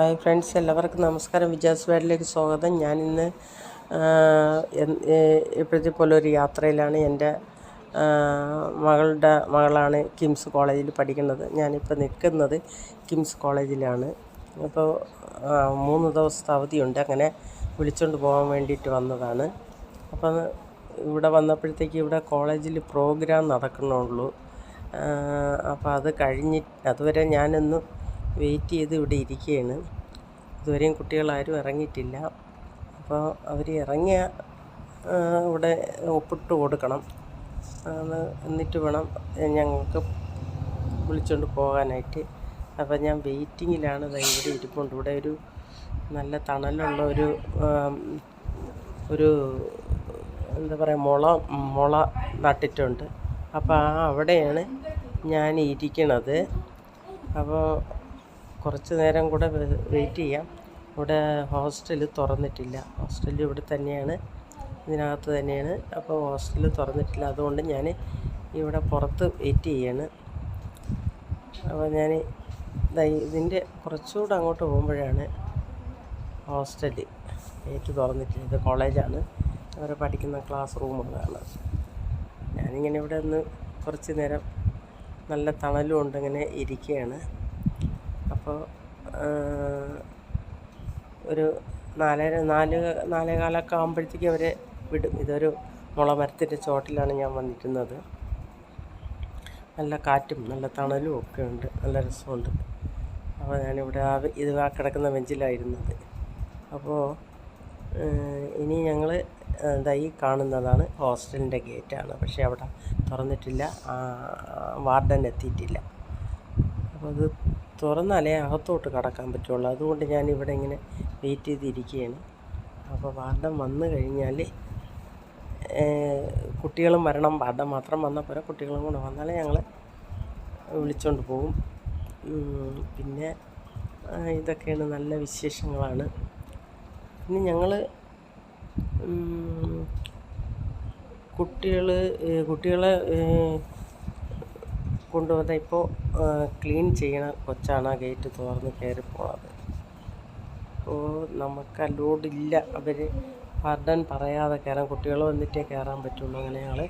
Hi friends, എല്ലാവർക്കും നമസ്കാരം. വിജാസ് വേഡിലേക്ക് സ്വാഗതം. ഞാനിന്ന് ഇപ്പോഴത്തെ പോലെ ഒരു യാത്രയിലാണ്. എൻ്റെ മകളാണ് കിംസ് കോളേജിൽ പഠിക്കുന്നത്. ഞാനിപ്പോൾ നിൽക്കുന്നത് കിംസ് കോളേജിലാണ്. അപ്പോൾ 3 ദിവസത്തെ അവധിയുണ്ട്. അങ്ങനെ വിളിച്ചുകൊണ്ട് പോകാൻ വേണ്ടിയിട്ട് വന്നതാണ്. അപ്പം ഇവിടെ വന്നപ്പോഴത്തേക്ക് ഇവിടെ കോളേജിൽ പ്രോഗ്രാം നടക്കണുള്ളൂ. അപ്പോൾ അത് അതുവരെ ഞാനൊന്ന് വെയിറ്റ് ചെയ്ത് ഇവിടെ ഇരിക്കുകയാണ്. ഇതുവരെയും കുട്ടികളാരും ഇറങ്ങിയിട്ടില്ല. അപ്പോൾ അവർ ഇറങ്ങിയ ഇവിടെ ഒപ്പിട്ട് കൊടുക്കണം. എന്നിട്ട് വേണം ഞങ്ങൾക്ക് വിളിച്ചുകൊണ്ട് പോകാനായിട്ട്. അപ്പോൾ ഞാൻ വെയിറ്റിങ്ങിലാണ്. ഇവിടെ ഇരിപ്പുണ്ട്. ഇവിടെ ഒരു നല്ല തണലുള്ള ഒരു എന്താ പറയുക, മുള നട്ടിട്ടുണ്ട്. അപ്പോൾ അവിടെയാണ് ഞാൻ ഇരിക്കണത്. അപ്പോൾ കുറച്ച് നേരം കൂടെ വെയിറ്റ് ചെയ്യാം. ഇവിടെ ഹോസ്റ്റൽ തുറന്നിട്ടില്ല. ഹോസ്റ്റൽ ഇവിടെ തന്നെയാണ്, ഇതിനകത്ത് തന്നെയാണ്. അപ്പോൾ ഹോസ്റ്റൽ തുറന്നിട്ടില്ല. അതുകൊണ്ട് ഞാൻ ഇവിടെ പുറത്ത് വെയിറ്റ് ചെയ്യാണ്. അപ്പോൾ ഞാൻ ഇതിൻ്റെ കുറച്ചുകൂടെ അങ്ങോട്ട് പോകുമ്പോഴാണ് ഹോസ്റ്റൽ. ഗേറ്റ് തുറന്നിട്ടില്ല. ഇത് കോളേജാണ്. അവർ പഠിക്കുന്ന ക്ലാസ് റൂമുകളാണ്. ഞാനിങ്ങനെ ഇവിടെ ഒന്ന് കുറച്ച് നേരം നല്ല തണലും ഉണ്ട്, ഇങ്ങനെ ഇരിക്കുകയാണ്. അപ്പോൾ ഒരു 4:45 ആകുമ്പോഴത്തേക്ക് അവരെ വിടും. ഇതൊരു മുളമരത്തിൻ്റെ ചോട്ടിലാണ് ഞാൻ വന്നിരിക്കുന്നത്. നല്ല കാറ്റും നല്ല തണലും ഒക്കെ ഉണ്ട്, നല്ല രസമുണ്ട്. അപ്പോൾ ഞാനിവിടെ ഇത് കിടക്കുന്ന ബെഞ്ചിലായിരുന്നത്. അപ്പോൾ ഇനി ഞങ്ങൾ ഈ കാണുന്നതാണ് ഹോസ്റ്റലിൻ്റെ ഗേറ്റാണ്. പക്ഷേ അവിടെ തുറന്നിട്ടില്ല, വാർഡൻ എത്തിയിട്ടില്ല. അപ്പോൾ അത് തുറന്നാലേ അകത്തോട്ട് കടക്കാൻ പറ്റുള്ളൂ. അതുകൊണ്ട് ഞാനിവിടെ ഇങ്ങനെ വെയിറ്റ് ചെയ്തിരിക്കുകയാണ്. അപ്പോൾ വാർഡൻ വന്നു കഴിഞ്ഞാൽ കുട്ടികളും വരണം. വാർഡൻ മാത്രം വന്നാൽ പോരാ, കുട്ടികളും കൂടെ വന്നാലേ ഞങ്ങൾ വിളിച്ചുകൊണ്ട് പോകും. പിന്നെ ഇതൊക്കെയാണ് നല്ല വിശേഷങ്ങളാണ്. പിന്നെ ഞങ്ങൾ കുട്ടികളെ കൊണ്ടുവന്ന ഇപ്പോൾ ക്ലീൻ ചെയ്യണ കൊച്ചാണ് ഗേറ്റ് തുറന്ന് കയറി പോണത്. അപ്പോൾ നമുക്ക് അലോഡില്ല. അവർ വാർഡൻ പറയാതെ കയറാൻ, കുട്ടികൾ വന്നിട്ടേ കയറാൻ പറ്റുള്ളൂ. അങ്ങനെ ഞങ്ങൾ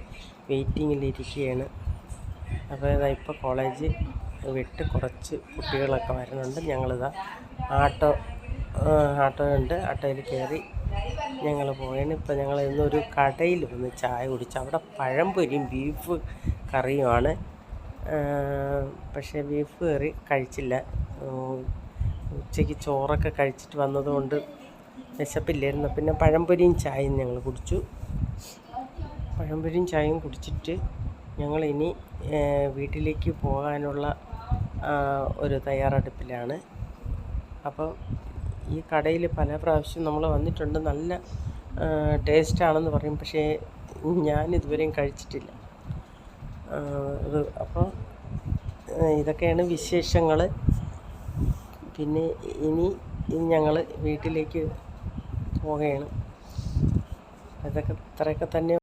വെയിറ്റിങ്ങിലിരിക്കുകയാണ്. അപ്പോൾ ഇപ്പോൾ കോളേജ് വിട്ട് കുറച്ച് കുട്ടികളൊക്കെ വരുന്നുണ്ട്. ഞങ്ങളിതാ ആട്ടോ ഉണ്ട്. ആട്ടോയിൽ കയറി ഞങ്ങൾ പോവുകയാണ്. ഇപ്പോൾ ഞങ്ങൾ ഇന്നൊരു കടയിൽ വന്ന് ചായ കുടിച്ചു. അവിടെ പഴംപൊരിയും ബീഫ് കറിയുമാണ്. പക്ഷേ ബീഫ് കറി കഴിച്ചില്ല. ഉച്ചയ്ക്ക് ചോറൊക്കെ കഴിച്ചിട്ട് വന്നതുകൊണ്ട് വിശപ്പില്ലായിരുന്നു. പിന്നെ പഴംപൊരിയും ചായയും ഞങ്ങൾ കുടിച്ചു. പഴംപൊരിയും ചായയും കുടിച്ചിട്ട് ഞങ്ങളിനി വീട്ടിലേക്ക് പോകാനുള്ള ഒരു തയ്യാറെടുപ്പിലാണ്. അപ്പോൾ ഈ കടയിൽ പല പ്രാവശ്യം നമ്മൾ വന്നിട്ടുണ്ട്. നല്ല ടേസ്റ്റാണെന്ന് പറയും. പക്ഷേ ഞാനിതുവരെയും കഴിച്ചിട്ടില്ല. അപ്പോൾ ഇതൊക്കെയാണ് വിശേഷങ്ങൾ. പിന്നെ ഇനി ഞങ്ങൾ വീട്ടിലേക്ക് പോവുകയാണ്. ഇത്രയൊക്കെ തന്നെ.